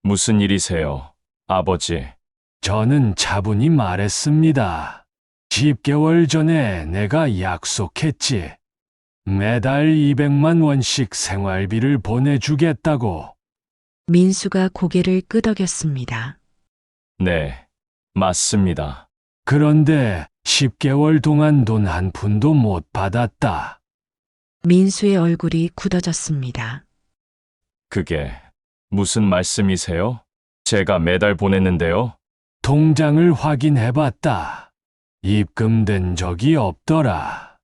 무슨 일이세요, 아버지? 저는 차분히 말했습니다. 10개월 전에 내가 약속했지. 매달 200만 원씩 생활비를 보내주겠다고. 민수가 고개를 끄덕였습니다. 네, 맞습니다. 그런데 10개월 동안 돈 한 푼도 못 받았다. 민수의 얼굴이 굳어졌습니다. 그게 무슨 말씀이세요? 제가 매달 보냈는데요. 통장을 확인해봤다. 입금된 적이 없더라.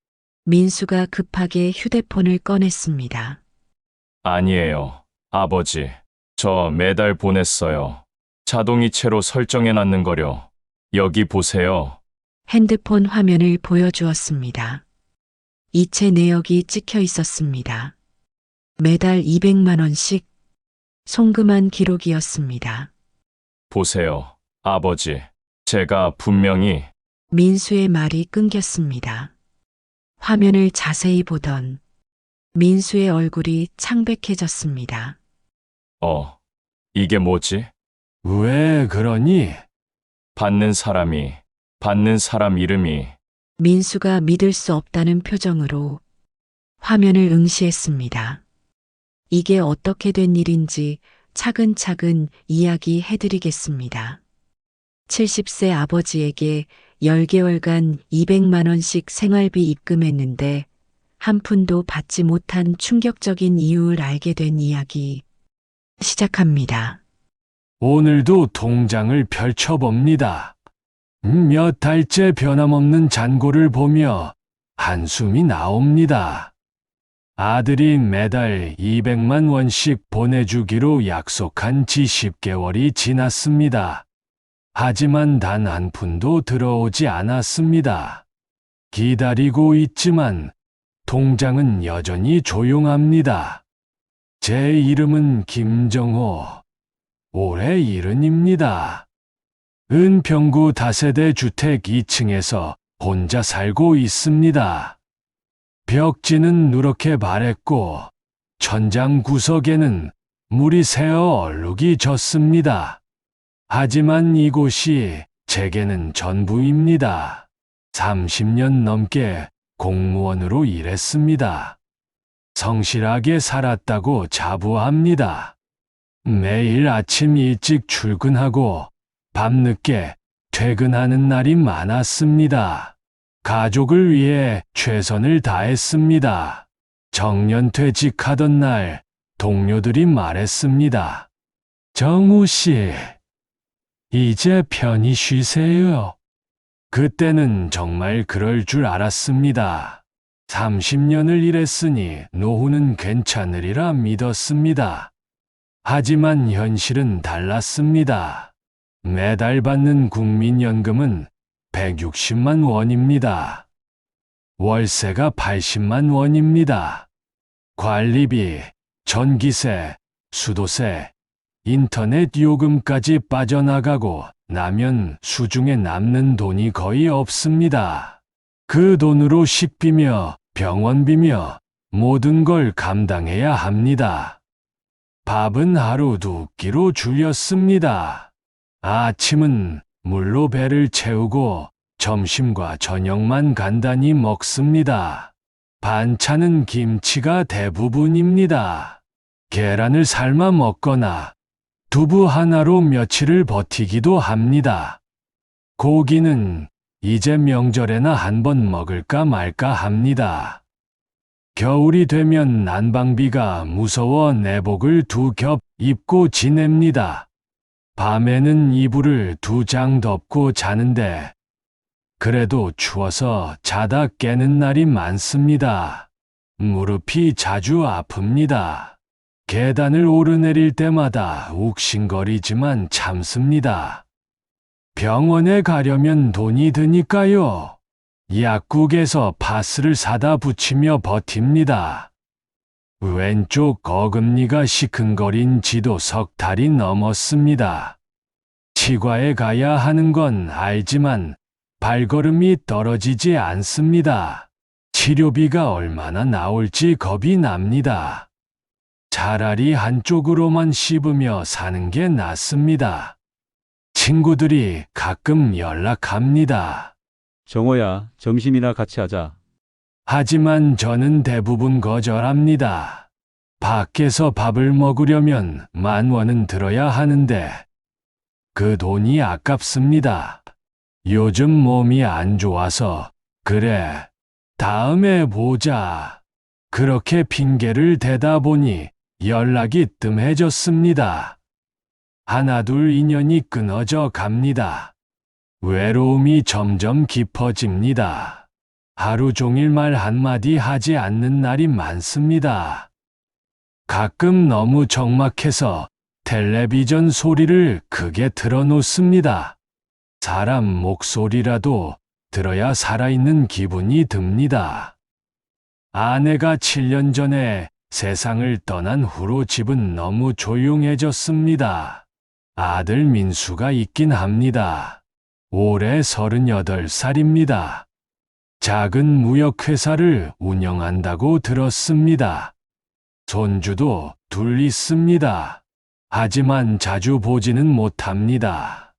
민수가 급하게 휴대폰을 꺼냈습니다. 아니에요, 아버지. 저 매달 보냈어요. 자동이체로 설정해놨는 거려. 여기 보세요. 핸드폰 화면을 보여주었습니다. 이체 내역이 찍혀 있었습니다. 매달 200만 원씩 송금한 기록이었습니다. 보세요, 아버지. 제가 분명히 민수의 말이 끊겼습니다. 화면을 자세히 보던 민수의 얼굴이 창백해졌습니다. 이게 뭐지? 왜 그러니? 받는 사람 이름이 민수가 믿을 수 없다는 표정으로 화면을 응시했습니다. 이게 어떻게 된 일인지 차근차근 이야기해 드리겠습니다. 70세 아버지에게 10개월간 200만 원씩 생활비 입금했는데 한 푼도 받지 못한 충격적인 이유를 알게 된 이야기 시작합니다. 오늘도 통장을 펼쳐봅니다. 몇 달째 변함없는 잔고를 보며 한숨이 나옵니다. 아들이 매달 200만 원씩 보내주기로 약속한 지 10개월이 지났습니다. 하지만 단 한 푼도 들어오지 않았습니다. 기다리고 있지만 통장은 여전히 조용합니다. 제 이름은 김정호. 올해 70입니다. 은평구 다세대 주택 2층에서 혼자 살고 있습니다. 벽지는 누렇게 바랬고 천장 구석에는 물이 새어 얼룩이 졌습니다. 하지만 이곳이 제게는 전부입니다. 30년 넘게 공무원으로 일했습니다. 성실하게 살았다고 자부합니다. 매일 아침 일찍 출근하고 밤늦게 퇴근하는 날이 많았습니다. 가족을 위해 최선을 다했습니다. 정년퇴직하던 날 동료들이 말했습니다. 정우 씨, 이제 편히 쉬세요. 그때는 정말 그럴 줄 알았습니다. 30년을 일했으니 노후는 괜찮으리라 믿었습니다. 하지만 현실은 달랐습니다. 매달 받는 국민연금은 160만 원입니다. 월세가 80만 원입니다. 관리비, 전기세, 수도세, 인터넷 요금까지 빠져나가고 나면 수중에 남는 돈이 거의 없습니다. 그 돈으로 식비며 병원비며 모든 걸 감당해야 합니다. 밥은 하루 2끼로 줄였습니다. 아침은 물로 배를 채우고 점심과 저녁만 간단히 먹습니다. 반찬은 김치가 대부분입니다. 계란을 삶아 먹거나 두부 하나로 며칠을 버티기도 합니다. 고기는 이제 명절에나 한번 먹을까 말까 합니다. 겨울이 되면 난방비가 무서워 내복을 2겹 입고 지냅니다. 밤에는 이불을 2장 덮고 자는데 그래도 추워서 자다 깨는 날이 많습니다. 무릎이 자주 아픕니다. 계단을 오르내릴 때마다 욱신거리지만 참습니다. 병원에 가려면 돈이 드니까요. 약국에서 파스를 사다 붙이며 버팁니다. 왼쪽 어금니가 시큰거린 지도 석 달이 넘었습니다. 치과에 가야 하는 건 알지만 발걸음이 떨어지지 않습니다. 치료비가 얼마나 나올지 겁이 납니다. 차라리 한쪽으로만 씹으며 사는 게 낫습니다. 친구들이 가끔 연락합니다. 정호야, 점심이나 같이 하자. 하지만 저는 대부분 거절합니다. 밖에서 밥을 먹으려면 10,000원은 들어야 하는데 그 돈이 아깝습니다. 요즘 몸이 안 좋아서 그래, 다음에 보자. 그렇게 핑계를 대다 보니 연락이 뜸해졌습니다. 하나둘 인연이 끊어져 갑니다. 외로움이 점점 깊어집니다. 하루 종일 말 한마디 하지 않는 날이 많습니다. 가끔 너무 적막해서 텔레비전 소리를 크게 틀어놓습니다. 사람 목소리라도 들어야 살아있는 기분이 듭니다. 아내가 7년 전에 세상을 떠난 후로 집은 너무 조용해졌습니다. 아들 민수가 있긴 합니다. 올해 38살입니다. 작은 무역회사를 운영한다고 들었습니다. 손주도 둘 있습니다. 하지만 자주 보지는 못합니다.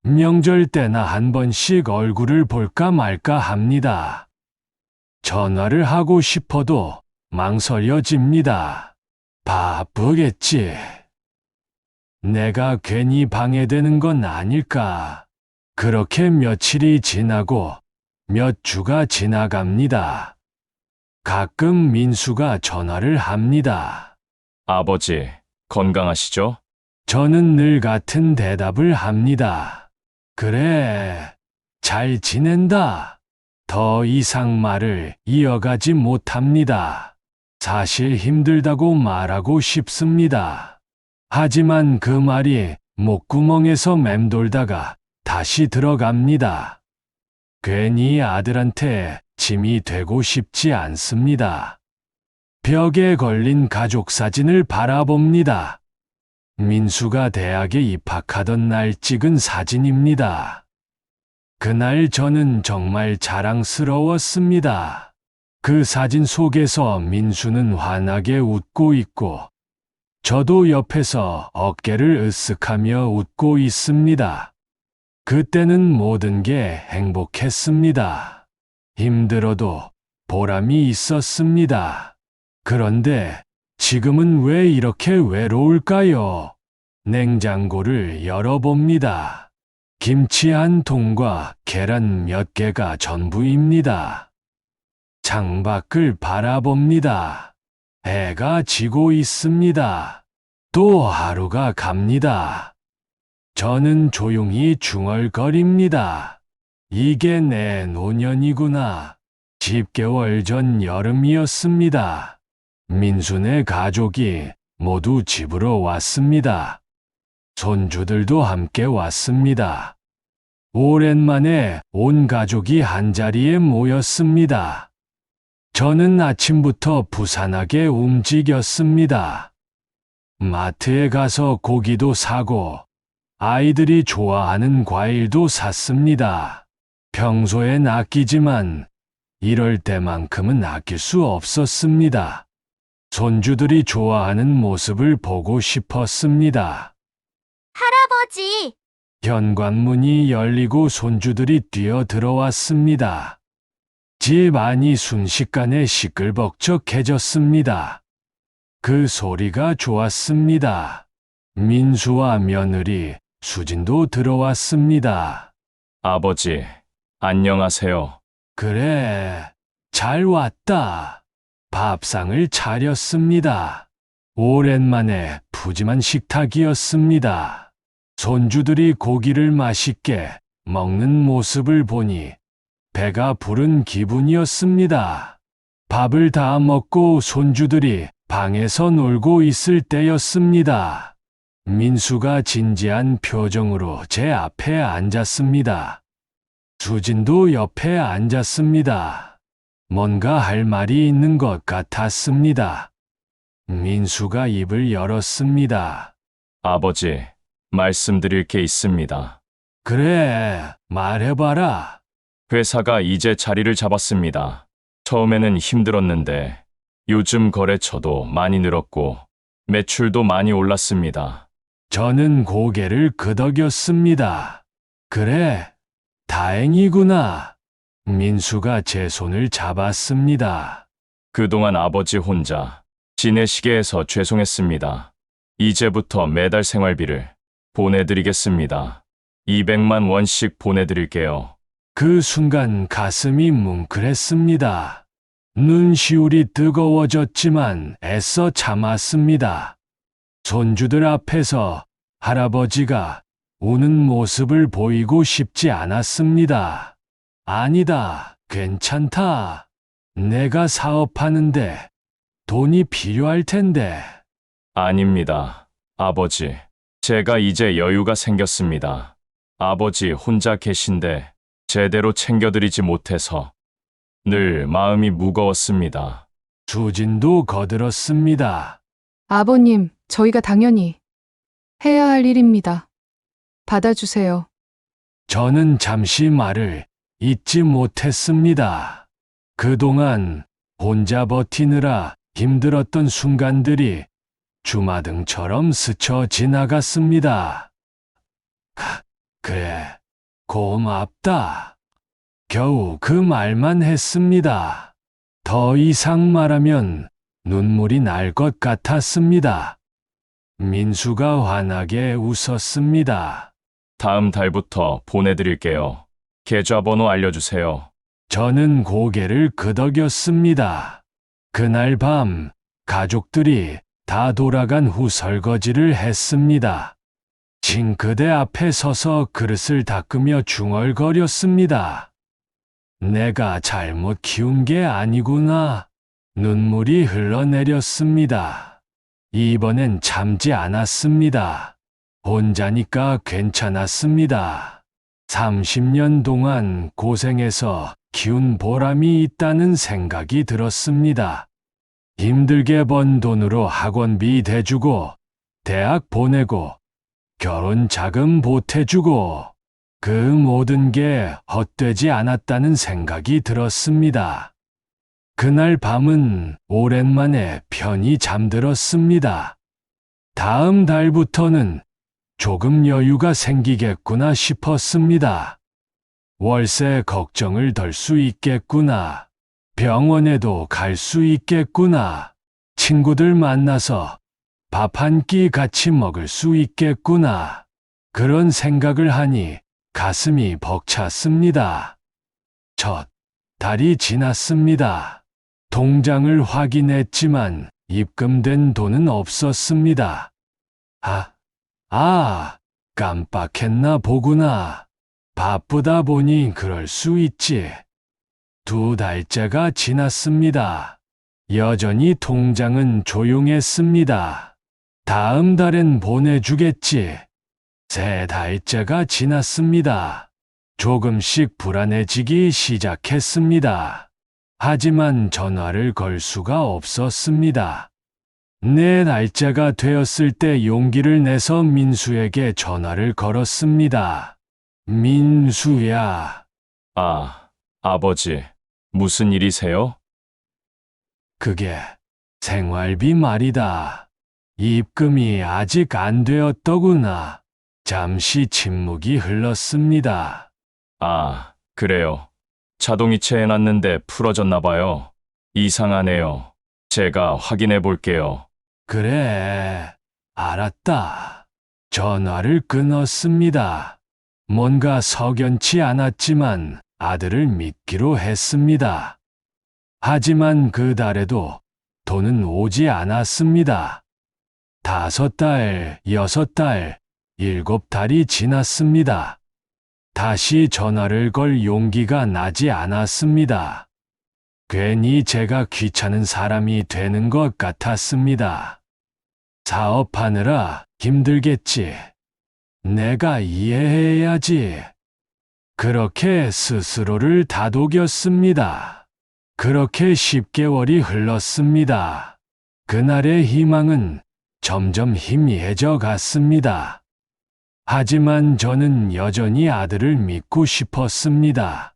명절 때나 한 번씩 얼굴을 볼까 말까 합니다. 전화를 하고 싶어도 망설여집니다. 바쁘겠지. 내가 괜히 방해되는 건 아닐까. 그렇게 며칠이 지나고 몇 주가 지나갑니다. 가끔 민수가 전화를 합니다. 아버지, 건강하시죠? 저는 늘 같은 대답을 합니다. 그래, 잘 지낸다. 더 이상 말을 이어가지 못합니다. 사실 힘들다고 말하고 싶습니다. 하지만 그 말이 목구멍에서 맴돌다가 다시 들어갑니다. 괜히 아들한테 짐이 되고 싶지 않습니다. 벽에 걸린 가족 사진을 바라봅니다. 민수가 대학에 입학하던 날 찍은 사진입니다. 그날 저는 정말 자랑스러웠습니다. 그 사진 속에서 민수는 환하게 웃고 있고, 저도 옆에서 어깨를 으쓱하며 웃고 있습니다. 그때는 모든 게 행복했습니다. 힘들어도 보람이 있었습니다. 그런데 지금은 왜 이렇게 외로울까요? 냉장고를 열어봅니다. 김치 한 통과 계란 몇 개가 전부입니다. 창밖을 바라봅니다. 해가 지고 있습니다. 또 하루가 갑니다. 저는 조용히 중얼거립니다. 이게 내 노년이구나. 10개월 전 여름이었습니다. 민수네 가족이 모두 집으로 왔습니다. 손주들도 함께 왔습니다. 오랜만에 온 가족이 한자리에 모였습니다. 저는 아침부터 부산하게 움직였습니다. 마트에 가서 고기도 사고 아이들이 좋아하는 과일도 샀습니다. 평소엔 아끼지만 이럴 때만큼은 아낄 수 없었습니다. 손주들이 좋아하는 모습을 보고 싶었습니다. 할아버지, 현관문이 열리고 손주들이 뛰어 들어왔습니다. 집 안이 순식간에 시끌벅적해졌습니다. 그 소리가 좋았습니다. 민수와 며느리, 수진도 들어왔습니다. 아버지, 안녕하세요. 그래, 잘 왔다. 밥상을 차렸습니다. 오랜만에 푸짐한 식탁이었습니다. 손주들이 고기를 맛있게 먹는 모습을 보니 배가 부른 기분이었습니다. 밥을 다 먹고 손주들이 방에서 놀고 있을 때였습니다. 민수가 진지한 표정으로 제 앞에 앉았습니다. 수진도 옆에 앉았습니다. 뭔가 할 말이 있는 것 같았습니다. 민수가 입을 열었습니다. 아버지, 말씀드릴 게 있습니다. 그래, 말해봐라. 회사가 이제 자리를 잡았습니다. 처음에는 힘들었는데 요즘 거래처도 많이 늘었고 매출도 많이 올랐습니다. 저는 고개를 끄덕였습니다. 그래, 다행이구나. 민수가 제 손을 잡았습니다. 그동안 아버지 혼자 지내시게 해서 죄송했습니다. 이제부터 매달 생활비를 보내드리겠습니다. 200만 원씩 보내드릴게요. 그 순간 가슴이 뭉클했습니다. 눈시울이 뜨거워졌지만 애써 참았습니다. 손주들 앞에서 할아버지가 우는 모습을 보이고 싶지 않았습니다. 아니다, 괜찮다. 내가 사업하는데 돈이 필요할 텐데. 아닙니다. 아버지, 제가 이제 여유가 생겼습니다. 아버지 혼자 계신데 제대로 챙겨드리지 못해서 늘 마음이 무거웠습니다. 수진도 거들었습니다. 아버님, 저희가 당연히 해야 할 일입니다. 받아주세요. 저는 잠시 말을 잇지 못했습니다. 그동안 혼자 버티느라 힘들었던 순간들이 주마등처럼 스쳐 지나갔습니다. 그래, 고맙다. 겨우 그 말만 했습니다. 더 이상 말하면 눈물이 날 것 같았습니다. 민수가 환하게 웃었습니다. 다음 달부터 보내드릴게요. 계좌번호 알려주세요. 저는 고개를 끄덕였습니다. 그날 밤 가족들이 다 돌아간 후 설거지를 했습니다. 싱크대 앞에 서서 그릇을 닦으며 중얼거렸습니다. 내가 잘못 키운 게 아니구나. 눈물이 흘러내렸습니다. 이번엔 참지 않았습니다. 혼자니까 괜찮았습니다. 30년 동안 고생해서 키운 보람이 있다는 생각이 들었습니다. 힘들게 번 돈으로 학원비 대주고, 대학 보내고, 결혼 자금 보태주고, 그 모든 게 헛되지 않았다는 생각이 들었습니다. 그날 밤은 오랜만에 편히 잠들었습니다. 다음 달부터는 조금 여유가 생기겠구나 싶었습니다. 월세 걱정을 덜 수 있겠구나. 병원에도 갈 수 있겠구나. 친구들 만나서 밥 한 끼 같이 먹을 수 있겠구나. 그런 생각을 하니 가슴이 벅찼습니다. 첫 달이 지났습니다. 통장을 확인했지만 입금된 돈은 없었습니다. 깜빡했나 보구나. 바쁘다 보니 그럴 수 있지. 2달째가 지났습니다. 여전히 통장은 조용했습니다. 다음 달엔 보내주겠지. 3달째가 지났습니다. 조금씩 불안해지기 시작했습니다. 하지만 전화를 걸 수가 없었습니다. 4달째가 되었을 때 용기를 내서 민수에게 전화를 걸었습니다. 민수야. 아버지, 무슨 일이세요? 그게 생활비 말이다. 입금이 아직 안 되었더구나. 잠시 침묵이 흘렀습니다. 그래요. 자동이체 해놨는데 풀어졌나 봐요. 이상하네요. 제가 확인해 볼게요. 그래, 알았다. 전화를 끊었습니다. 뭔가 석연치 않았지만 아들을 믿기로 했습니다. 하지만 그 달에도 돈은 오지 않았습니다. 5달, 6달, 7달이 지났습니다. 다시 전화를 걸 용기가 나지 않았습니다. 괜히 제가 귀찮은 사람이 되는 것 같았습니다. 사업하느라 힘들겠지. 내가 이해해야지. 그렇게 스스로를 다독였습니다. 그렇게 10개월이 흘렀습니다. 그날의 희망은 점점 희미해져 갔습니다. 하지만 저는 여전히 아들을 믿고 싶었습니다.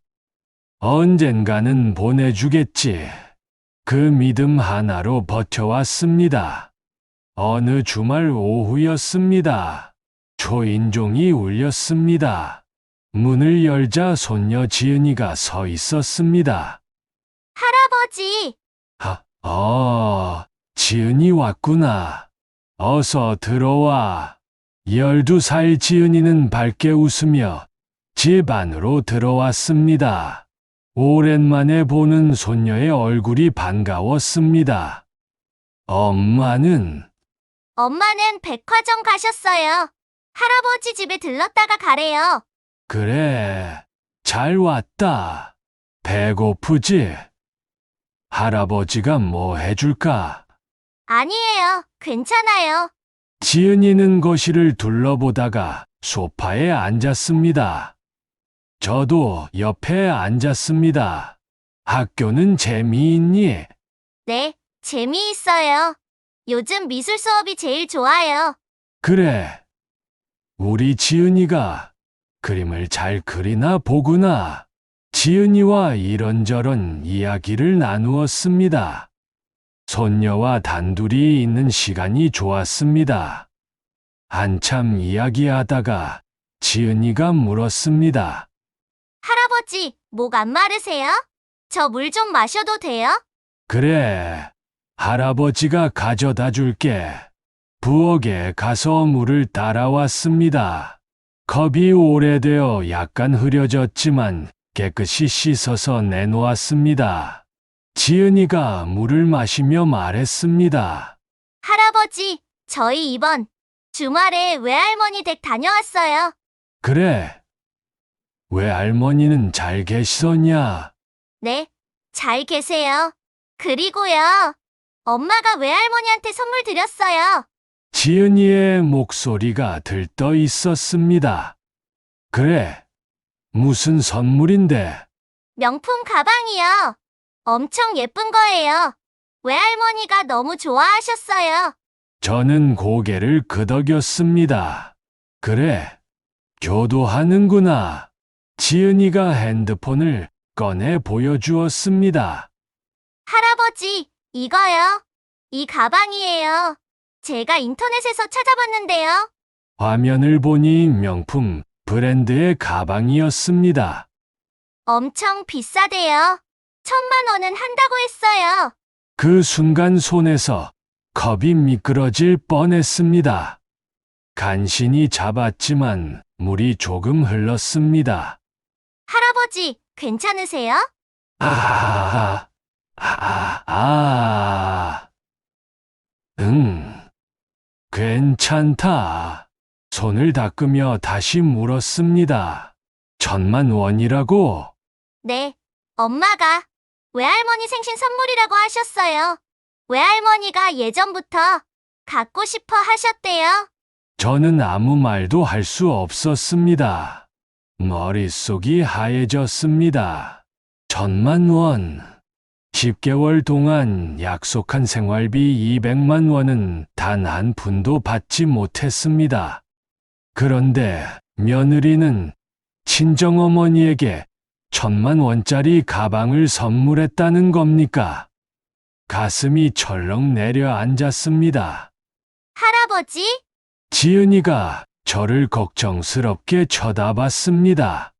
언젠가는 보내주겠지. 그 믿음 하나로 버텨왔습니다. 어느 주말 오후였습니다. 초인종이 울렸습니다. 문을 열자 손녀 지은이가 서 있었습니다. 할아버지, 지은이 왔구나. 어서 들어와. 12살 지은이는 밝게 웃으며 집 안으로 들어왔습니다. 오랜만에 보는 손녀의 얼굴이 반가웠습니다. 엄마는 엄마는 백화점 가셨어요. 할아버지 집에 들렀다가 가래요. 그래, 잘 왔다. 배고프지? 할아버지가 뭐 해줄까? 아니에요. 괜찮아요. 지은이는 거실을 둘러보다가 소파에 앉았습니다. 저도 옆에 앉았습니다. 학교는 재미있니? 네, 재미있어요. 요즘 미술 수업이 제일 좋아요. 그래. 우리 지은이가 그림을 잘 그리나 보구나. 지은이와 이런저런 이야기를 나누었습니다. 손녀와 단둘이 있는 시간이 좋았습니다. 한참 이야기하다가 지은이가 물었습니다. 할아버지, 목 안 마르세요? 저 물 좀 마셔도 돼요? 그래, 할아버지가 가져다 줄게. 부엌에 가서 물을 따라왔습니다. 컵이 오래되어 약간 흐려졌지만 깨끗이 씻어서 내놓았습니다. 지은이가 물을 마시며 말했습니다. 할아버지, 저희 이번 주말에 외할머니 댁 다녀왔어요. 그래, 외할머니는 잘 계시더냐? 네, 잘 계세요. 그리고요, 엄마가 외할머니한테 선물 드렸어요. 지은이의 목소리가 들떠 있었습니다. 그래, 무슨 선물인데? 명품 가방이요. 엄청 예쁜 거예요. 외할머니가 너무 좋아하셨어요. 저는 고개를 끄덕였습니다. 그래, 교도하는구나. 지은이가 핸드폰을 꺼내 보여주었습니다. 할아버지, 이거요. 이 가방이에요. 제가 인터넷에서 찾아봤는데요. 화면을 보니 명품 브랜드의 가방이었습니다. 엄청 비싸대요. 1,000만 원은 한다고 했어요. 그 순간 손에서 컵이 미끄러질 뻔했습니다. 간신히 잡았지만 물이 조금 흘렀습니다. 할아버지, 괜찮으세요? 괜찮다. 손을 닦으며 다시 물었습니다. 1,000만 원이라고? 네, 엄마가 외할머니 생신 선물이라고 하셨어요. 외할머니가 예전부터 갖고 싶어 하셨대요. 저는 아무 말도 할 수 없었습니다. 머릿속이 하얘졌습니다. 1,000만 원. 10개월 동안 약속한 생활비 200만 원은 단 한 푼도 받지 못했습니다. 그런데 며느리는 친정어머니에게 1,000만 원짜리 가방을 선물했다는 겁니까? 가슴이 철렁 내려앉았습니다. 할아버지? 지은이가 저를 걱정스럽게 쳐다봤습니다.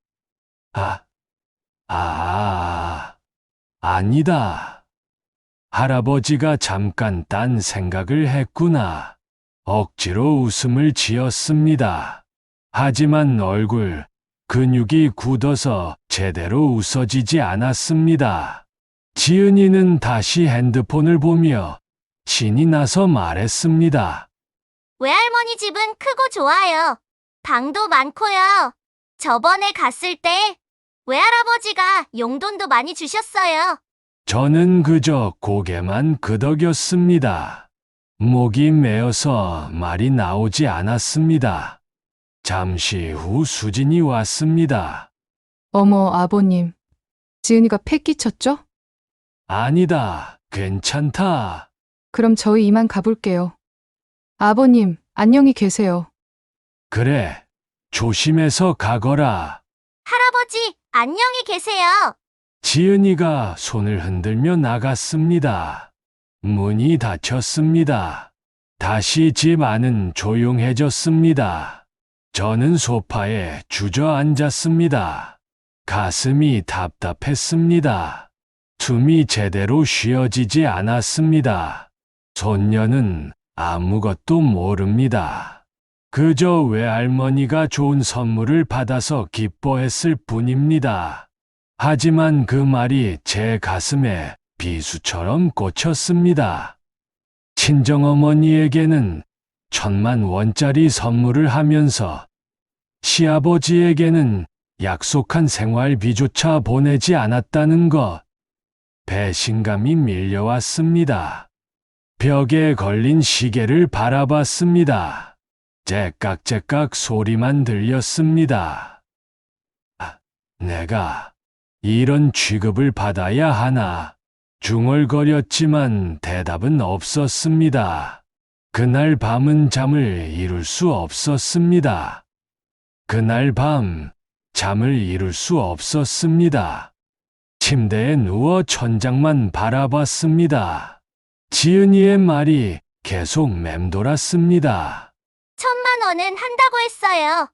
아니다. 할아버지가 잠깐 딴 생각을 했구나. 억지로 웃음을 지었습니다. 하지만 얼굴 근육이 굳어서 제대로 웃어지지 않았습니다. 지은이는 다시 핸드폰을 보며 신이 나서 말했습니다. 외할머니 집은 크고 좋아요. 방도 많고요. 저번에 갔을 때 외할아버지가 용돈도 많이 주셨어요. 저는 그저 고개만 끄덕였습니다. 목이 메어서 말이 나오지 않았습니다. 잠시 후 수진이 왔습니다. 어머, 아버님. 지은이가 패 끼쳤죠? 아니다, 괜찮다. 그럼 저희 이만 가볼게요. 아버님, 안녕히 계세요. 그래, 조심해서 가거라. 할아버지, 안녕히 계세요. 지은이가 손을 흔들며 나갔습니다. 문이 닫혔습니다. 다시 집 안은 조용해졌습니다. 저는 소파에 주저앉았습니다. 가슴이 답답했습니다. 숨이 제대로 쉬어지지 않았습니다. 손녀는 아무것도 모릅니다. 그저 외할머니가 좋은 선물을 받아서 기뻐했을 뿐입니다. 하지만 그 말이 제 가슴에 비수처럼 꽂혔습니다. 친정어머니에게는 1,000만 원짜리 선물을 하면서 시아버지에게는 약속한 생활비조차 보내지 않았다는 것. 배신감이 밀려왔습니다. 벽에 걸린 시계를 바라봤습니다. 째깍째깍 소리만 들렸습니다. 내가 이런 취급을 받아야 하나? 중얼거렸지만 대답은 없었습니다. 그날 밤은 잠을 이룰 수 없었습니다. 그날 밤 잠을 이룰 수 없었습니다. 침대에 누워 천장만 바라봤습니다. 지은이의 말이 계속 맴돌았습니다. 1,000만 원은 한다고 했어요.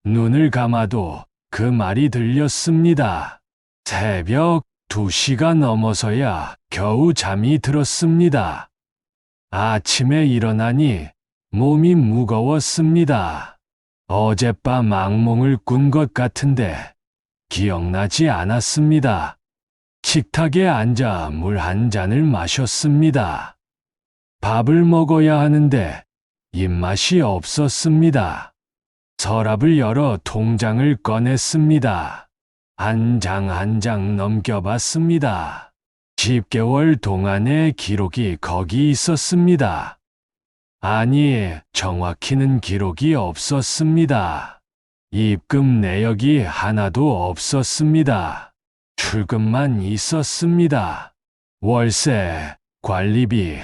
눈을 감아도 그 말이 들렸습니다. 새벽 2시가 넘어서야 겨우 잠이 들었습니다. 아침에 일어나니 몸이 무거웠습니다. 어젯밤 악몽을 꾼 것 같은데 기억나지 않았습니다. 식탁에 앉아 물 한 잔을 마셨습니다. 밥을 먹어야 하는데 입맛이 없었습니다. 서랍을 열어 통장을 꺼냈습니다. 한 장 한 장 넘겨봤습니다. 10개월 동안의 기록이 거기 있었습니다. 아니, 정확히는 기록이 없었습니다. 입금 내역이 하나도 없었습니다. 출금만 있었습니다. 월세, 관리비,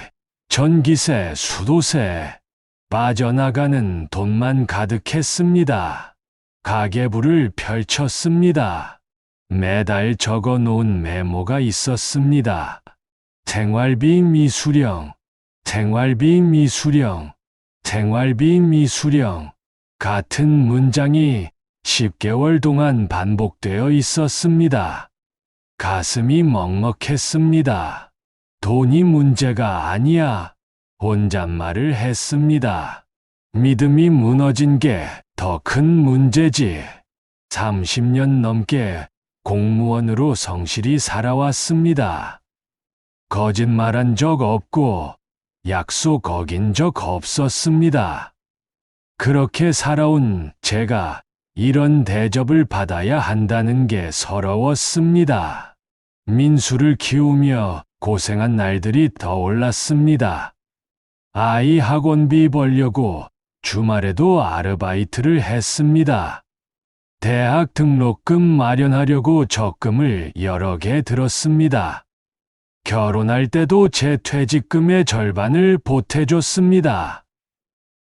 전기세, 수도세, 빠져나가는 돈만 가득했습니다. 가계부를 펼쳤습니다. 매달 적어 놓은 메모가 있었습니다. 생활비 미수령, 생활비 미수령, 생활비 미수령. 같은 문장이 10개월 동안 반복되어 있었습니다. 가슴이 먹먹했습니다. 돈이 문제가 아니야. 혼잣말을 했습니다. 믿음이 무너진 게 더 큰 문제지. 30년 넘게 공무원으로 성실히 살아왔습니다. 거짓말한 적 없고 약속 어긴 적 없었습니다. 그렇게 살아온 제가 이런 대접을 받아야 한다는 게 서러웠습니다. 민수를 키우며 고생한 날들이 떠올랐습니다. 아이 학원비 벌려고 주말에도 아르바이트를 했습니다. 대학 등록금 마련하려고 적금을 여러 개 들었습니다. 결혼할 때도 제 퇴직금의 절반을 보태줬습니다.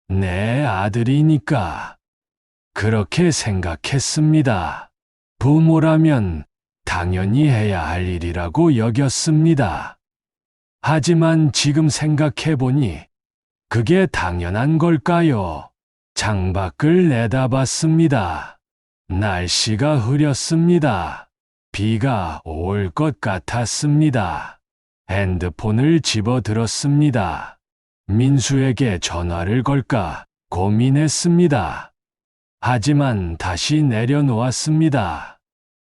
내 아들이니까. 그렇게 생각했습니다. 부모라면 당연히 해야 할 일이라고 여겼습니다. 하지만 지금 생각해보니 그게 당연한 걸까요? 창밖을 내다봤습니다. 날씨가 흐렸습니다. 비가 올 것 같았습니다. 핸드폰을 집어들었습니다. 민수에게 전화를 걸까 고민했습니다. 하지만 다시 내려놓았습니다.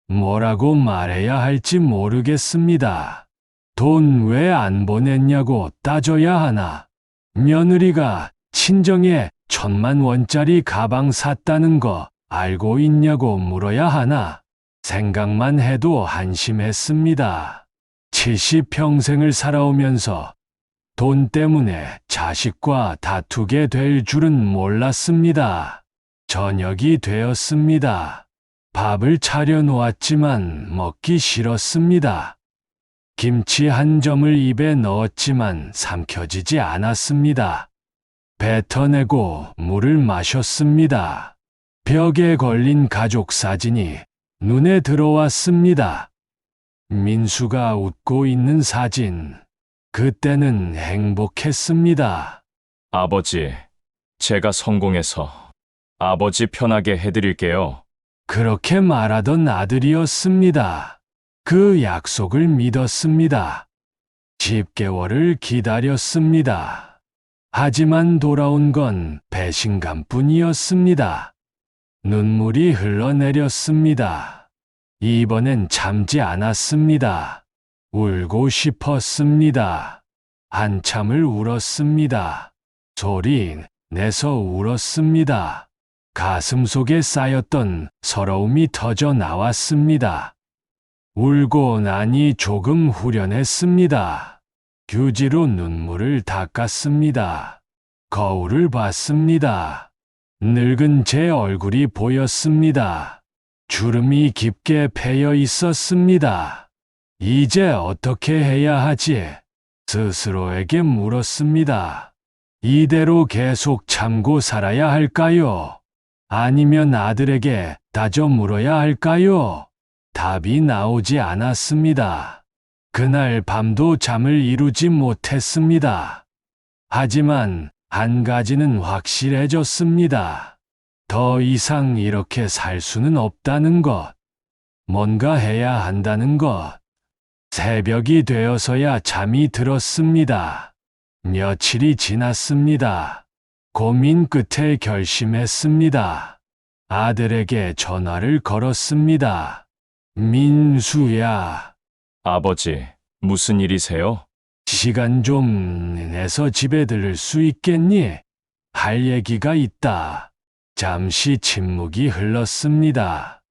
뭐라고 말해야 할지 모르겠습니다. 돈 왜 안 보냈냐고 따져야 하나? 며느리가 친정에 1,000만 원짜리 가방 샀다는 거 알고 있냐고 물어야 하나? 생각만 해도 한심했습니다. 70평생을 살아오면서 돈 때문에 자식과 다투게 될 줄은 몰랐습니다. 저녁이 되었습니다. 밥을 차려 놓았지만 먹기 싫었습니다. 김치 한 점을 입에 넣었지만 삼켜지지 않았습니다. 뱉어내고 물을 마셨습니다. 벽에 걸린 가족 사진이 눈에 들어왔습니다. 민수가 웃고 있는 사진. 그때는 행복했습니다. 아버지, 제가 성공해서 아버지 편하게 해드릴게요. 그렇게 말하던 아들이었습니다. 그 약속을 믿었습니다. 10개월을 기다렸습니다. 하지만 돌아온 건 배신감뿐이었습니다. 눈물이 흘러내렸습니다. 이번엔 참지 않았습니다. 울고 싶었습니다. 한참을 울었습니다. 소리 내서 울었습니다. 가슴 속에 쌓였던 서러움이 터져 나왔습니다. 울고 나니 조금 후련했습니다. 휴지로 눈물을 닦았습니다. 거울을 봤습니다. 늙은 제 얼굴이 보였습니다. 주름이 깊게 패여 있었습니다. 이제 어떻게 해야 하지? 스스로에게 물었습니다. 이대로 계속 참고 살아야 할까요? 아니면 아들에게 다져 물어야 할까요? 답이 나오지 않았습니다. 그날 밤도 잠을 이루지 못했습니다. 하지만 한 가지는 확실해졌습니다. 더 이상 이렇게 살 수는 없다는 것. 뭔가 해야 한다는 것. 새벽이 되어서야 잠이 들었습니다. 며칠이 지났습니다. 고민 끝에 결심했습니다. 아들에게 전화를 걸었습니다. 민수야, 아버지, 무슨 일이세요? 시간 좀 내서 집에 들을 수 있겠니? 할 얘기가 있다. 잠시 침묵이 흘렀습니다.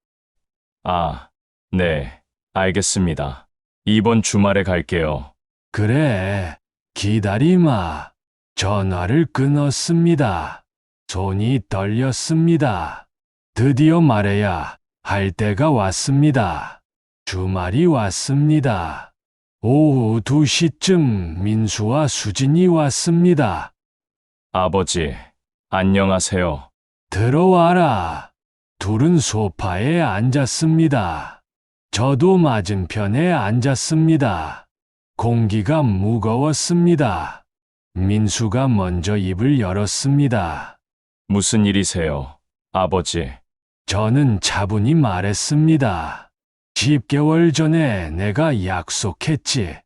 아, 네, 알겠습니다. 이번 주말에 갈게요. 그래, 기다리마. 전화를 끊었습니다. 손이 떨렸습니다. 드디어 말해야 할 때가 왔습니다. 주말이 왔습니다. 오후 2시쯤 민수와 수진이 왔습니다. 아버지, 안녕하세요. 들어와라. 둘은 소파에 앉았습니다. 저도 맞은편에 앉았습니다. 공기가 무거웠습니다. 민수가 먼저 입을 열었습니다. 무슨 일이세요, 아버지? 저는 차분히 말했습니다. 10개월 전에 내가 약속했지.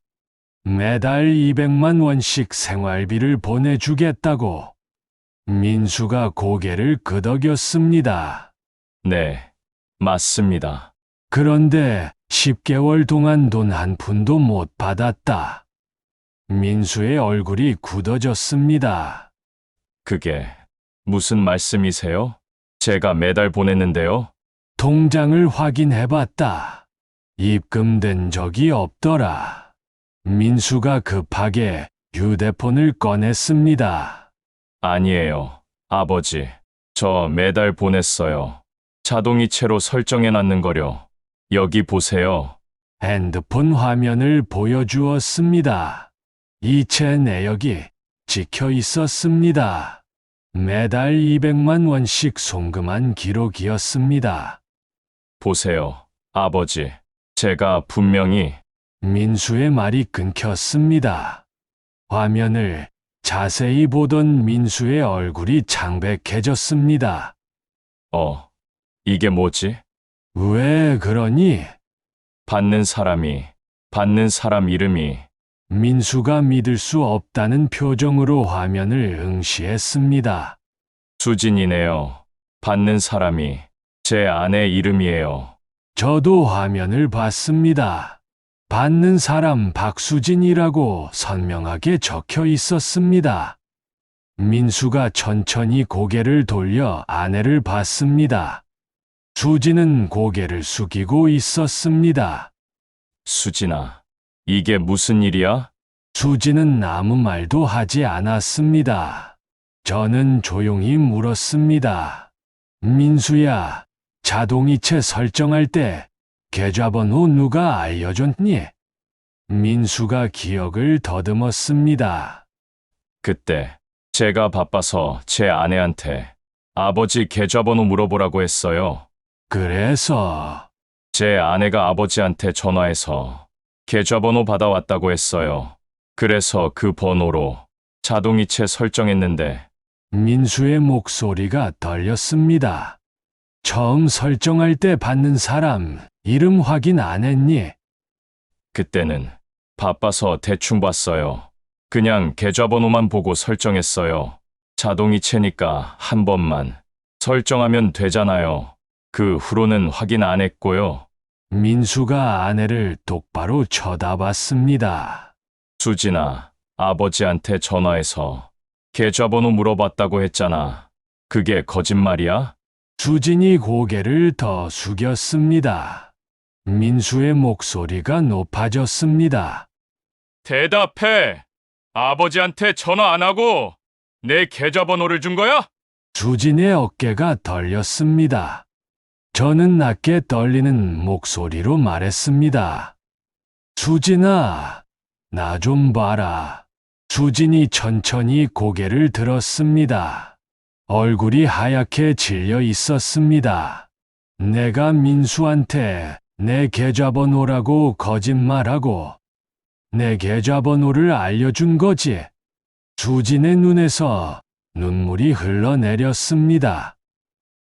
매달 200만 원씩 생활비를 보내주겠다고. 민수가 고개를 끄덕였습니다. 네, 맞습니다. 그런데 10개월 동안 돈 한 푼도 못 받았다. 민수의 얼굴이 굳어졌습니다. 그게 무슨 말씀이세요? 제가 매달 보냈는데요. 통장을 확인해봤다. 입금된 적이 없더라. 민수가 급하게 휴대폰을 꺼냈습니다. 아니에요, 아버지. 저 매달 보냈어요. 자동이체로 설정해놨는 거려. 여기 보세요. 핸드폰 화면을 보여주었습니다. 이체 내역이 찍혀 있었습니다. 매달 200만 원씩 송금한 기록이었습니다. 보세요, 아버지. 제가 분명히 민수의 말이 끊겼습니다. 화면을 자세히 보던 민수의 얼굴이 창백해졌습니다. 이게 뭐지? 왜 그러니? 받는 사람 이름이 민수가 믿을 수 없다는 표정으로 화면을 응시했습니다. 수진이네요. 받는 사람이 제 아내 이름이에요. 저도 화면을 봤습니다. 받는 사람 박수진이라고 선명하게 적혀 있었습니다. 민수가 천천히 고개를 돌려 아내를 봤습니다. 수진은 고개를 숙이고 있었습니다. 수진아, 이게 무슨 일이야? 수진은 아무 말도 하지 않았습니다. 저는 조용히 물었습니다. 민수야, 자동이체 설정할 때 계좌번호 누가 알려줬니? 민수가 기억을 더듬었습니다. 그때 제가 바빠서 제 아내한테 아버지 계좌번호 물어보라고 했어요. 그래서 제 아내가 아버지한테 전화해서 계좌번호 받아왔다고 했어요. 그래서 그 번호로 자동이체 설정했는데 민수의 목소리가 떨렸습니다. 처음 설정할 때 받는 사람 이름 확인 안 했니? 그때는 바빠서 대충 봤어요. 그냥 계좌번호만 보고 설정했어요. 자동이체니까 한 번만 설정하면 되잖아요. 그 후로는 확인 안 했고요. 민수가 아내를 똑바로 쳐다봤습니다. 수진아, 아버지한테 전화해서 계좌번호 물어봤다고 했잖아. 그게 거짓말이야? 수진이 고개를 더 숙였습니다. 민수의 목소리가 높아졌습니다. 대답해! 아버지한테 전화 안 하고 내 계좌번호를 준 거야? 수진의 어깨가 떨렸습니다. 저는 낮게 떨리는 목소리로 말했습니다. 수진아, 나 좀 봐라. 수진이 천천히 고개를 들었습니다. 얼굴이 하얗게 질려 있었습니다. 내가 민수한테 내 계좌번호라고 거짓말하고 내 계좌번호를 알려준 거지. 수진의 눈에서 눈물이 흘러내렸습니다.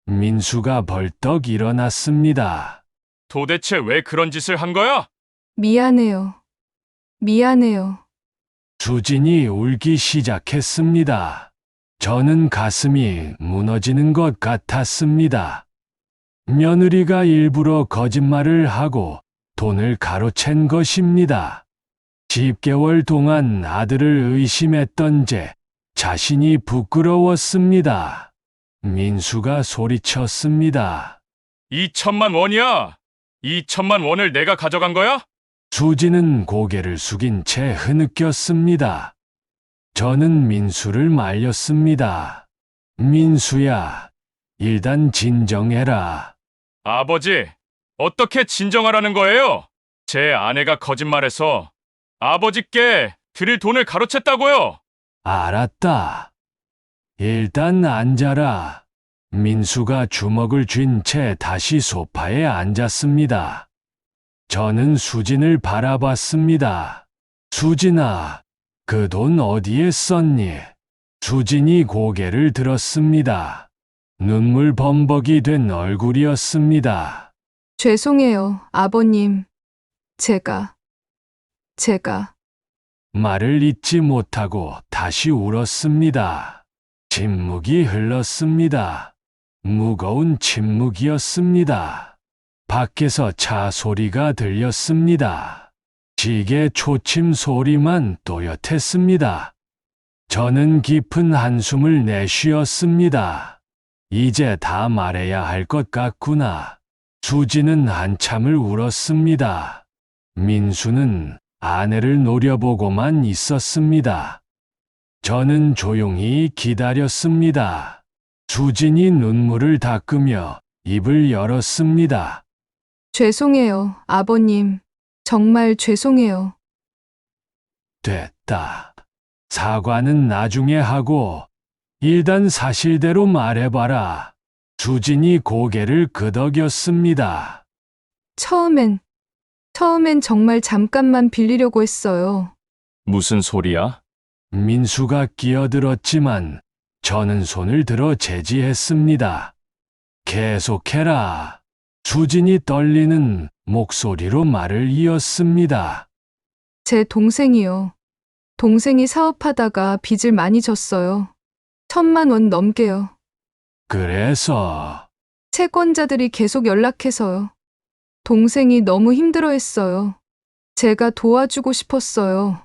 민수가 벌떡 일어났습니다. 도대체 왜 그런 짓을 한 거야? 미안해요. 미안해요. 수진이 울기 시작했습니다. 저는 가슴이 무너지는 것 같았습니다. 며느리가 일부러 거짓말을 하고 돈을 가로챈 것입니다. 10개월 동안 아들을 의심했던 제 자신이 부끄러웠습니다. 민수가 소리쳤습니다. 2천만 원이야! 2천만 원을 내가 가져간 거야? 수지는 고개를 숙인 채 흐느꼈습니다. 저는 민수를 말렸습니다. 민수야, 일단 진정해라. 아버지, 어떻게 진정하라는 거예요? 제 아내가 거짓말해서 아버지께 드릴 돈을 가로챘다고요. 알았다. 일단 앉아라. 민수가 주먹을 쥔 채 다시 소파에 앉았습니다. 저는 수진을 바라봤습니다. 수진아, 그 돈 어디에 썼니? 수진이 고개를 들었습니다. 눈물 범벅이 된 얼굴이었습니다. 죄송해요, 아버님. 제가 말을 잇지 못하고 다시 울었습니다. 침묵이 흘렀습니다. 무거운 침묵이었습니다. 밖에서 차 소리가 들렸습니다. 시계 초침 소리만 또렷했습니다. 저는 깊은 한숨을 내쉬었습니다. 이제 다 말해야 할 것 같구나. 수지는 한참을 울었습니다. 민수는 아내를 노려보고만 있었습니다. 저는 조용히 기다렸습니다. 수진이 눈물을 닦으며 입을 열었습니다. 죄송해요, 아버님. 정말 죄송해요. 됐다. 사과는 나중에 하고 일단 사실대로 말해봐라. 수진이 고개를 끄덕였습니다. 처음엔 정말 잠깐만 빌리려고 했어요. 무슨 소리야? 민수가 끼어들었지만 저는 손을 들어 제지했습니다. 계속해라. 수진이 떨리는 목소리로 말을 이었습니다. 제 동생이요. 동생이 사업하다가 빚을 많이 졌어요. 1,000만 원 넘게요. 그래서 채권자들이 계속 연락해서요. 동생이 너무 힘들어했어요. 제가 도와주고 싶었어요.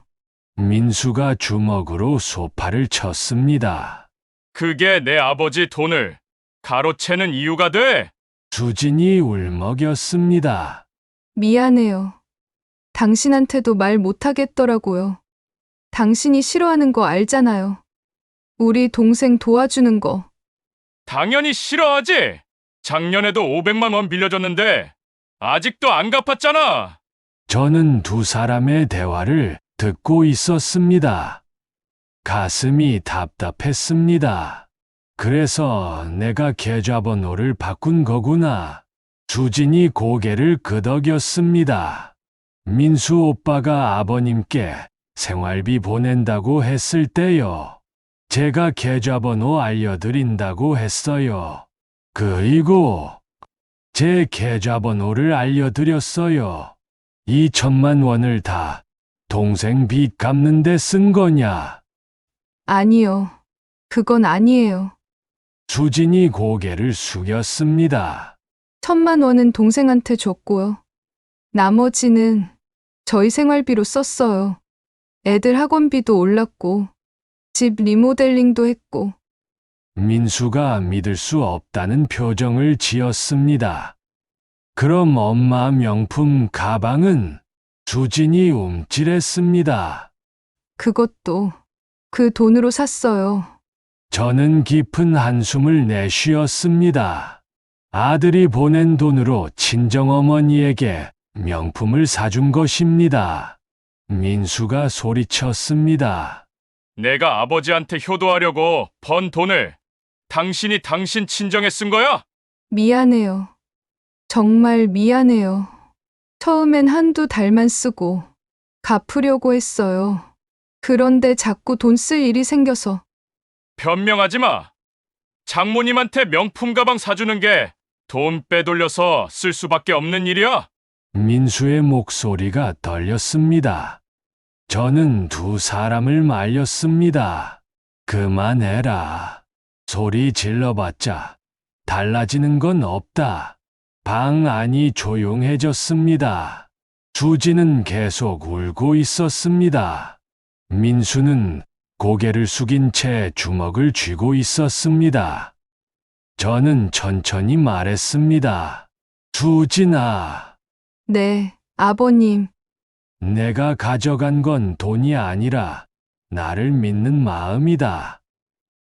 민수가 주먹으로 소파를 쳤습니다. 그게 내 아버지 돈을 가로채는 이유가 돼? 수진이 울먹였습니다. 미안해요. 당신한테도 말 못하겠더라고요. 당신이 싫어하는 거 알잖아요. 우리 동생 도와주는 거. 당연히 싫어하지. 작년에도 500만 원 빌려줬는데 아직도 안 갚았잖아. 저는 두 사람의 대화를 듣고 있었습니다. 가슴이 답답했습니다. 그래서 내가 계좌번호를 바꾼 거구나. 수진이 고개를 끄덕였습니다. 민수 오빠가 아버님께 생활비 보낸다고 했을 때요. 제가 계좌번호 알려드린다고 했어요. 그리고 제 계좌번호를 알려드렸어요. 2천만 원을 다 동생 빚 갚는데 쓴 거냐? 아니요. 그건 아니에요. 수진이 고개를 숙였습니다. 1,000만 원은 동생한테 줬고요. 나머지는 저희 생활비로 썼어요. 애들 학원비도 올랐고, 집 리모델링도 했고, 민수가 믿을 수 없다는 표정을 지었습니다. 그럼 엄마 명품 가방은? 수진이 움찔했습니다. 그것도 그 돈으로 샀어요. 저는 깊은 한숨을 내쉬었습니다. 아들이 보낸 돈으로 친정어머니에게 명품을 사준 것입니다. 민수가 소리쳤습니다. 내가 아버지한테 효도하려고 번 돈을 당신이 당신 친정에 쓴 거야? 미안해요. 정말 미안해요. 처음엔 한두 달만 쓰고 갚으려고 했어요. 그런데 자꾸 돈 쓸 일이 생겨서 변명하지 마. 장모님한테 명품 가방 사주는 게 돈 빼돌려서 쓸 수밖에 없는 일이야. 민수의 목소리가 떨렸습니다. 저는 두 사람을 말렸습니다. 그만해라. 소리 질러봤자 달라지는 건 없다. 방 안이 조용해졌습니다. 수지는 계속 울고 있었습니다. 민수는 고개를 숙인 채 주먹을 쥐고 있었습니다. 저는 천천히 말했습니다. 수진아, 네, 아버님. 내가 가져간 건 돈이 아니라 나를 믿는 마음이다.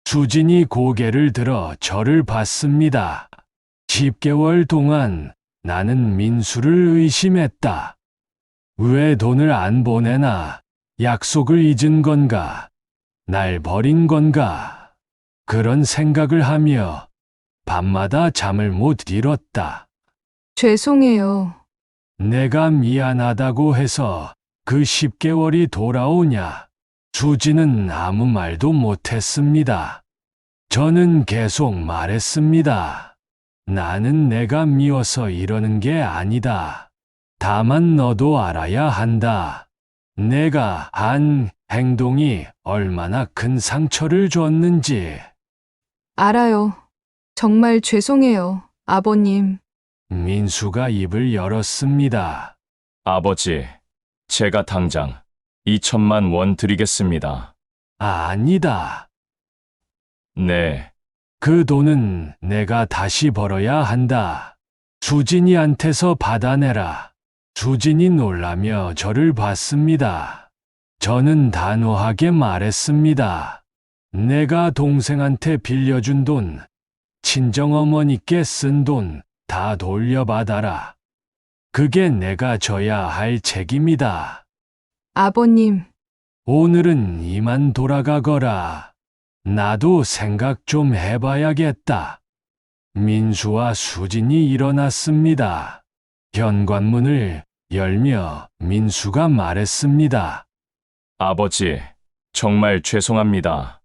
수진이 고개를 들어 저를 봤습니다. 10개월 동안 나는 민수를 의심했다. 왜 돈을 안 보내나? 약속을 잊은 건가? 날 버린 건가? 그런 생각을 하며 밤마다 잠을 못 이뤘다. 죄송해요. 내가 미안하다고 해서 그 10개월이 돌아오냐? 수지는 아무 말도 못했습니다. 저는 계속 말했습니다. 나는 내가 미워서 이러는 게 아니다. 다만 너도 알아야 한다. 내가 한 행동이 얼마나 큰 상처를 줬는지. 알아요. 정말 죄송해요, 아버님. 민수가 입을 열었습니다. 아버지, 제가 당장 2천만 원 드리겠습니다. 아니다. 네, 그 돈은 내가 다시 벌어야 한다. 수진이한테서 받아내라. 수진이 놀라며 저를 봤습니다. 저는 단호하게 말했습니다. 내가 동생한테 빌려준 돈, 친정어머니께 쓴 돈 다 돌려받아라. 그게 내가 져야 할 책임이다. 아버님, 오늘은 이만 돌아가거라. 나도 생각 좀 해봐야겠다. 민수와 수진이 일어났습니다. 현관문을 열며 민수가 말했습니다. 아버지, 정말 죄송합니다.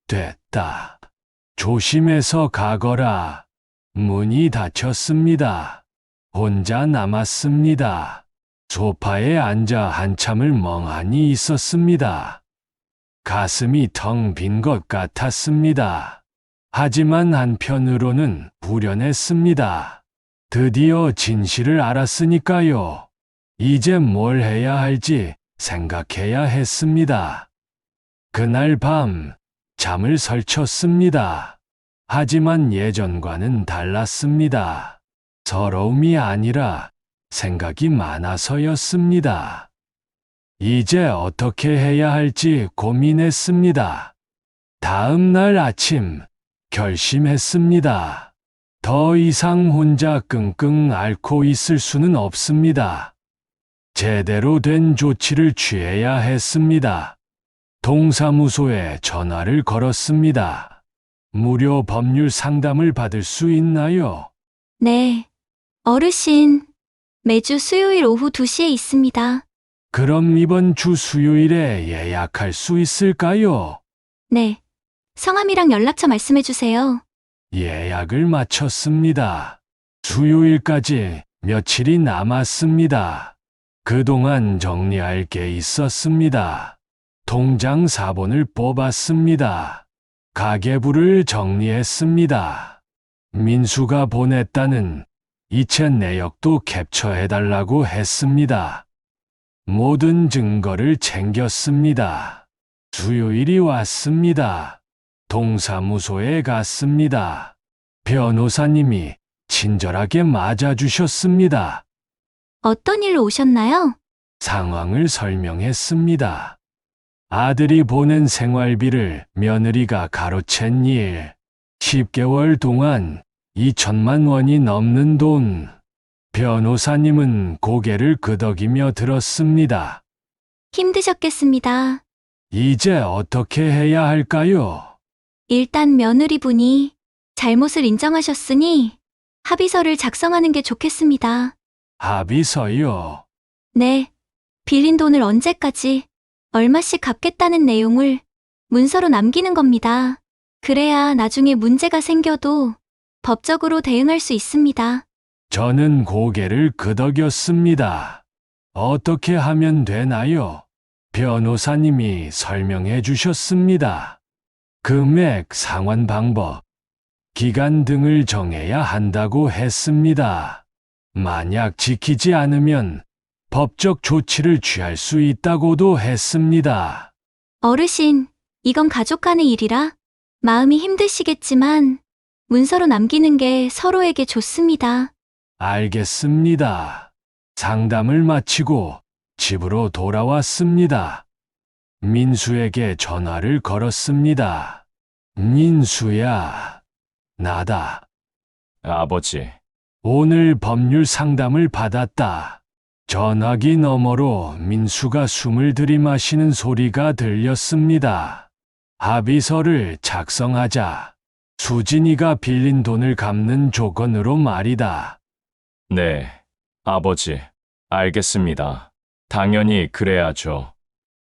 됐다. 조심해서 가거라. 문이 닫혔습니다. 혼자 남았습니다. 소파에 앉아 한참을 멍하니 있었습니다. 가슴이 텅 빈 것 같았습니다. 하지만 한편으로는 불안했습니다. 드디어 진실을 알았으니까요. 이제 뭘 해야 할지 생각해야 했습니다. 그날 밤 잠을 설쳤습니다. 하지만 예전과는 달랐습니다. 서러움이 아니라 생각이 많아서였습니다. 이제 어떻게 해야 할지 고민했습니다. 다음 날 아침 결심했습니다. 더 이상 혼자 끙끙 앓고 있을 수는 없습니다. 제대로 된 조치를 취해야 했습니다. 동사무소에 전화를 걸었습니다. 무료 법률 상담을 받을 수 있나요? 네, 어르신. 매주 수요일 오후 2시에 있습니다. 그럼 이번 주 수요일에 예약할 수 있을까요? 네. 성함이랑 연락처 말씀해 주세요. 예약을 마쳤습니다. 수요일까지 며칠이 남았습니다. 그동안 정리할 게 있었습니다. 통장 사본을 뽑았습니다. 가계부를 정리했습니다. 민수가 보냈다는 이체 내역도 캡처해달라고 했습니다. 모든 증거를 챙겼습니다. 수요일이 왔습니다. 동사무소에 갔습니다. 변호사님이 친절하게 맞아주셨습니다. 어떤 일로 오셨나요? 상황을 설명했습니다. 아들이 보낸 생활비를 며느리가 가로챈 일, 10개월 동안 2천만 원이 넘는 돈. 변호사님은 고개를 끄덕이며 들었습니다. 힘드셨겠습니다. 이제 어떻게 해야 할까요? 일단 며느리분이 잘못을 인정하셨으니 합의서를 작성하는 게 좋겠습니다. 합의서요. 네. 빌린 돈을 언제까지 얼마씩 갚겠다는 내용을 문서로 남기는 겁니다. 그래야 나중에 문제가 생겨도 법적으로 대응할 수 있습니다. 저는 고개를 끄덕였습니다. 어떻게 하면 되나요? 변호사님이 설명해 주셨습니다. 금액, 상환 방법, 기간 등을 정해야 한다고 했습니다. 만약 지키지 않으면 법적 조치를 취할 수 있다고도 했습니다. 어르신, 이건 가족 간의 일이라 마음이 힘드시겠지만 문서로 남기는 게 서로에게 좋습니다. 알겠습니다. 상담을 마치고 집으로 돌아왔습니다. 민수에게 전화를 걸었습니다. 민수야, 나다. 아버지, 오늘 법률 상담을 받았다. 전화기 너머로 민수가 숨을 들이마시는 소리가 들렸습니다. 합의서를 작성하자. 수진이가 빌린 돈을 갚는 조건으로 말이다. 네, 아버지, 알겠습니다. 당연히 그래야죠.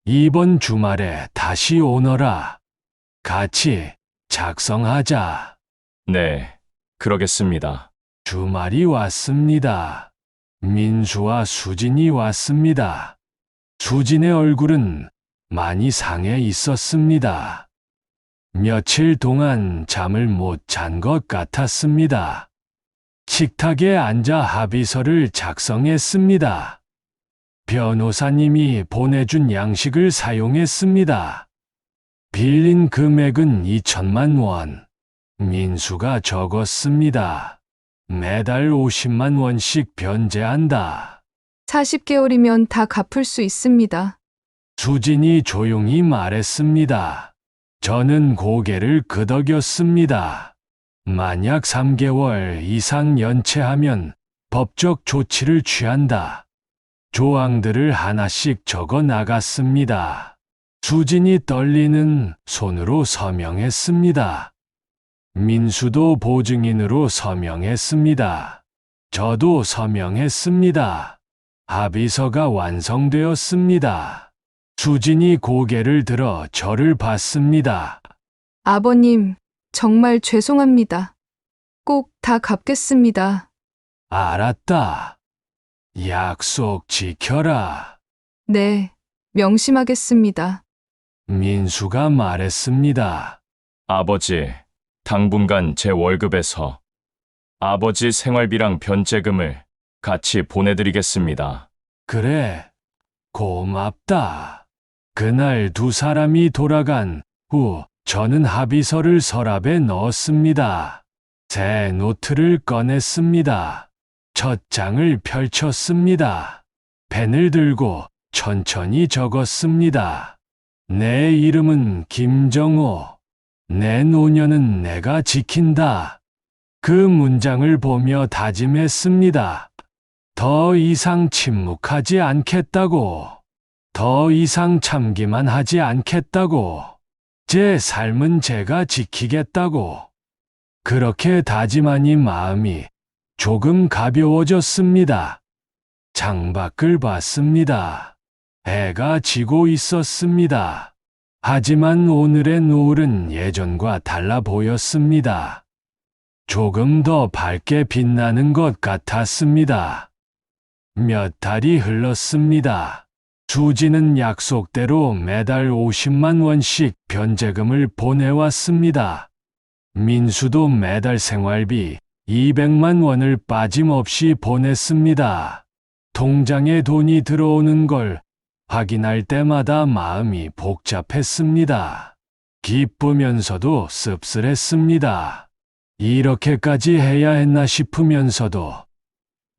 이번 주말에 다시 오너라. 같이 작성하자. 네, 그러겠습니다. 주말이 왔습니다. 민수와 수진이 왔습니다. 수진의 얼굴은 많이 상해 있었습니다. 며칠 동안 잠을 못 잔 것 같았습니다. 식탁에 앉아 합의서를 작성했습니다. 변호사님이 보내준 양식을 사용했습니다. 빌린 금액은 2천만 원. 민수가 적었습니다. 매달 50만 원씩 변제한다. 40개월이면 다 갚을 수 있습니다. 수진이 조용히 말했습니다. 저는 고개를 끄덕였습니다. 만약 3개월 이상 연체하면 법적 조치를 취한다. 조항들을 하나씩 적어 나갔습니다. 수진이 떨리는 손으로 서명했습니다. 민수도 보증인으로 서명했습니다. 저도 서명했습니다. 합의서가 완성되었습니다. 수진이 고개를 들어 저를 봤습니다. 아버님, 정말 죄송합니다. 꼭 다 갚겠습니다. 알았다. 약속 지켜라. 네, 명심하겠습니다. 민수가 말했습니다. 아버지, 당분간 제 월급에서 아버지 생활비랑 변제금을 같이 보내드리겠습니다. 그래, 고맙다. 그날 두 사람이 돌아간 후 저는 합의서를 서랍에 넣었습니다. 새 노트를 꺼냈습니다. 첫 장을 펼쳤습니다. 펜을 들고 천천히 적었습니다. 내 이름은 김정호. 내 노년은 내가 지킨다. 그 문장을 보며 다짐했습니다. 더 이상 침묵하지 않겠다고. 더 이상 참기만 하지 않겠다고. 제 삶은 제가 지키겠다고. 그렇게 다짐하니 마음이 조금 가벼워졌습니다. 창밖을 봤습니다. 해가 지고 있었습니다. 하지만 오늘의 노을은 예전과 달라 보였습니다. 조금 더 밝게 빛나는 것 같았습니다. 몇 달이 흘렀습니다. 수지는 약속대로 매달 50만 원씩 변제금을 보내왔습니다. 민수도 매달 생활비 200만 원을 빠짐없이 보냈습니다. 통장에 돈이 들어오는 걸 확인할 때마다 마음이 복잡했습니다. 기쁘면서도 씁쓸했습니다. 이렇게까지 해야 했나 싶으면서도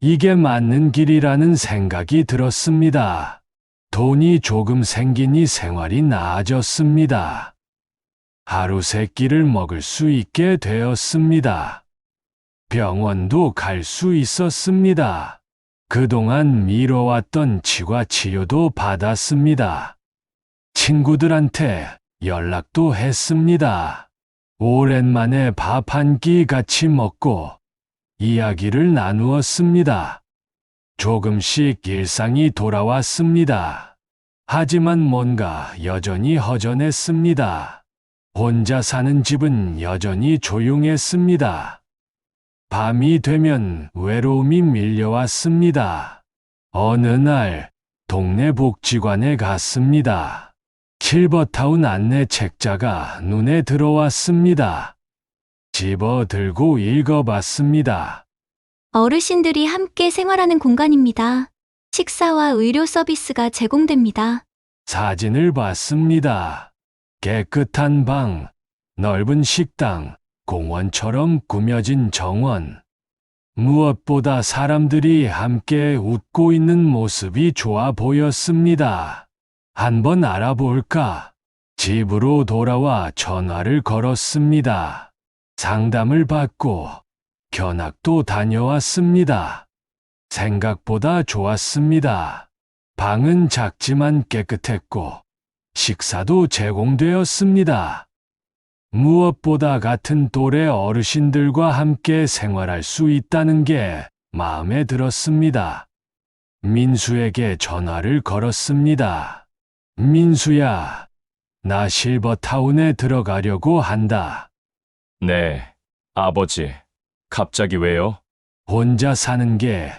이게 맞는 길이라는 생각이 들었습니다. 돈이 조금 생기니 생활이 나아졌습니다. 하루 세 끼를 먹을 수 있게 되었습니다. 병원도 갈 수 있었습니다. 그동안 미뤄왔던 치과 치료도 받았습니다. 친구들한테 연락도 했습니다. 오랜만에 밥 한 끼 같이 먹고 이야기를 나누었습니다. 조금씩 일상이 돌아왔습니다. 하지만 뭔가 여전히 허전했습니다. 혼자 사는 집은 여전히 조용했습니다. 밤이 되면 외로움이 밀려왔습니다. 어느 날 동네 복지관에 갔습니다. 실버타운 안내 책자가 눈에 들어왔습니다. 집어 들고 읽어봤습니다. 어르신들이 함께 생활하는 공간입니다. 식사와 의료 서비스가 제공됩니다. 사진을 봤습니다. 깨끗한 방, 넓은 식당, 공원처럼 꾸며진 정원. 무엇보다 사람들이 함께 웃고 있는 모습이 좋아 보였습니다. 한번 알아볼까? 집으로 돌아와 전화를 걸었습니다. 상담을 받고 견학도 다녀왔습니다. 생각보다 좋았습니다. 방은 작지만 깨끗했고 식사도 제공되었습니다. 무엇보다 같은 또래 어르신들과 함께 생활할 수 있다는 게 마음에 들었습니다. 민수에게 전화를 걸었습니다. 민수야, 나 실버타운에 들어가려고 한다. 네, 아버지. 갑자기 왜요? 혼자 사는 게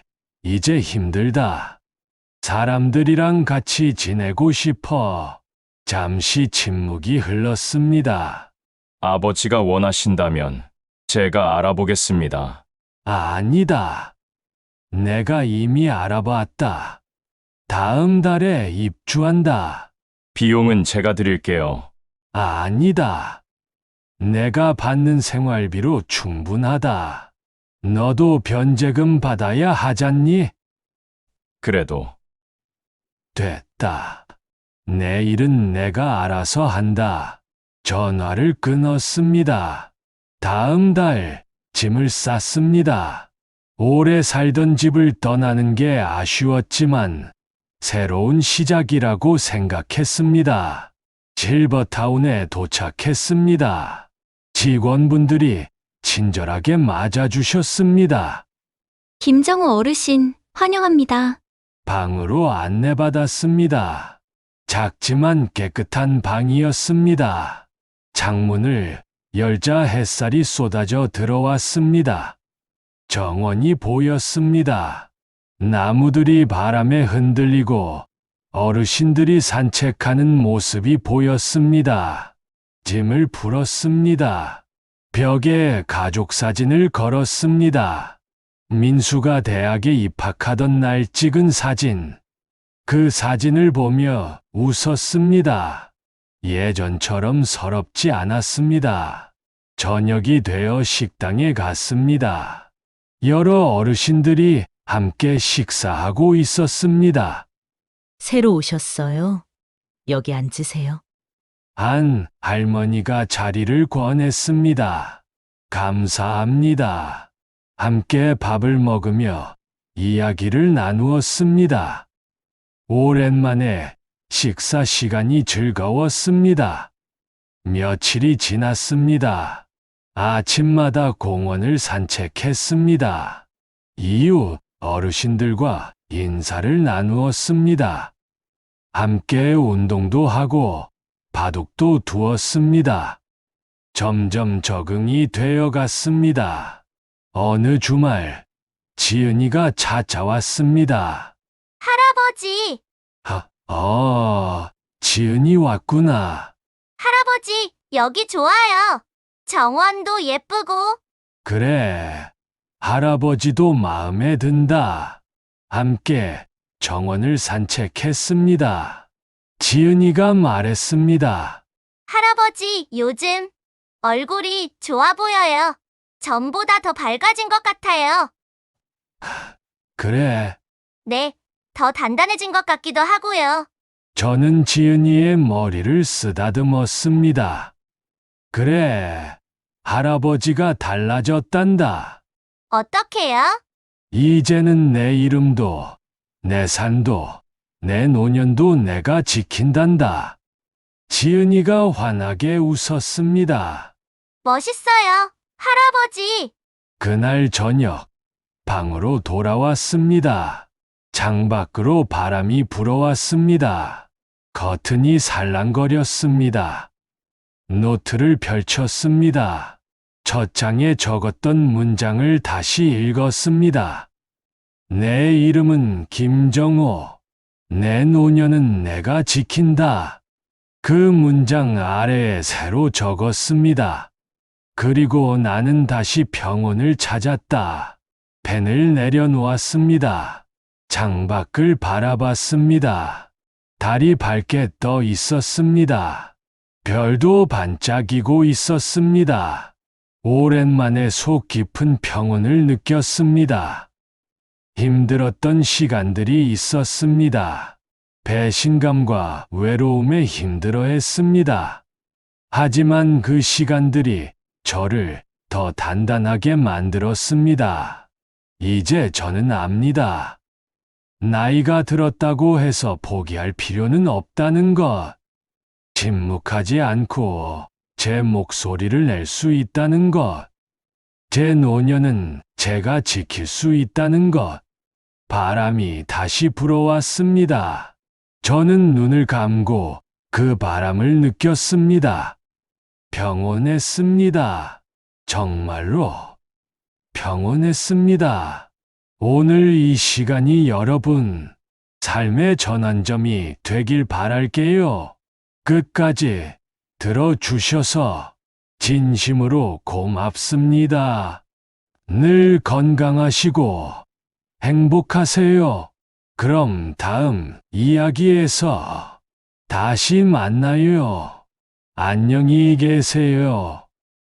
이제 힘들다. 사람들이랑 같이 지내고 싶어. 잠시 침묵이 흘렀습니다. 아버지가 원하신다면 제가 알아보겠습니다. 아니다. 내가 이미 알아봤다. 다음 달에 입주한다. 비용은 제가 드릴게요. 아니다. 내가 받는 생활비로 충분하다. 너도 변제금 받아야 하잖니? 그래도 됐다. 내일은 내가 알아서 한다. 전화를 끊었습니다. 다음 달 짐을 쌌습니다. 오래 살던 집을 떠나는 게 아쉬웠지만 새로운 시작이라고 생각했습니다. 실버타운에 도착했습니다. 직원분들이 친절하게 맞아주셨습니다. 김정우 어르신, 환영합니다. 방으로 안내받았습니다. 작지만 깨끗한 방이었습니다. 창문을 열자 햇살이 쏟아져 들어왔습니다. 정원이 보였습니다. 나무들이 바람에 흔들리고 어르신들이 산책하는 모습이 보였습니다. 짐을 풀었습니다. 벽에 가족 사진을 걸었습니다. 민수가 대학에 입학하던 날 찍은 사진. 그 사진을 보며 웃었습니다. 예전처럼 서럽지 않았습니다. 저녁이 되어 식당에 갔습니다. 여러 어르신들이 함께 식사하고 있었습니다. 새로 오셨어요? 여기 앉으세요. 한 할머니가 자리를 권했습니다. 감사합니다. 함께 밥을 먹으며 이야기를 나누었습니다. 오랜만에 식사 시간이 즐거웠습니다. 며칠이 지났습니다. 아침마다 공원을 산책했습니다. 이웃 어르신들과 인사를 나누었습니다. 함께 운동도 하고 바둑도 두었습니다. 점점 적응이 되어 갔습니다. 어느 주말, 지은이가 찾아왔습니다. 할아버지, 지은이 왔구나. 할아버지, 여기 좋아요. 정원도 예쁘고. 그래, 할아버지도 마음에 든다. 함께 정원을 산책했습니다. 지은이가 말했습니다. 할아버지, 요즘 얼굴이 좋아 보여요. 전보다 더 밝아진 것 같아요. 그래, 네, 더 단단해진 것 같기도 하고요. 저는 지은이의 머리를 쓰다듬었습니다. 그래, 할아버지가 달라졌단다. 어떻게요? 이제는 내 이름도, 내 산도, 내 노년도 내가 지킨단다. 지은이가 환하게 웃었습니다. 멋있어요, 할아버지. 그날 저녁, 방으로 돌아왔습니다. 창밖으로 바람이 불어왔습니다. 커튼이 살랑거렸습니다. 노트를 펼쳤습니다. 첫 장에 적었던 문장을 다시 읽었습니다. 내 이름은 김정호. 내 노년은 내가 지킨다. 그 문장 아래에 새로 적었습니다. 그리고 나는 다시 병원을 찾았다. 펜을 내려놓았습니다. 창밖을 바라봤습니다. 달이 밝게 떠 있었습니다. 별도 반짝이고 있었습니다. 오랜만에 속 깊은 평온을 느꼈습니다. 힘들었던 시간들이 있었습니다. 배신감과 외로움에 힘들어했습니다. 하지만 그 시간들이 저를 더 단단하게 만들었습니다. 이제 저는 압니다. 나이가 들었다고 해서 포기할 필요는 없다는 것. 침묵하지 않고 제 목소리를 낼 수 있다는 것. 제 노년은 제가 지킬 수 있다는 것. 바람이 다시 불어왔습니다. 저는 눈을 감고 그 바람을 느꼈습니다. 평온했습니다. 정말로 평온했습니다. 오늘 이 시간이 여러분 삶의 전환점이 되길 바랄게요. 끝까지 들어주셔서 진심으로 고맙습니다. 늘 건강하시고 행복하세요. 그럼 다음 이야기에서 다시 만나요. 안녕히 계세요.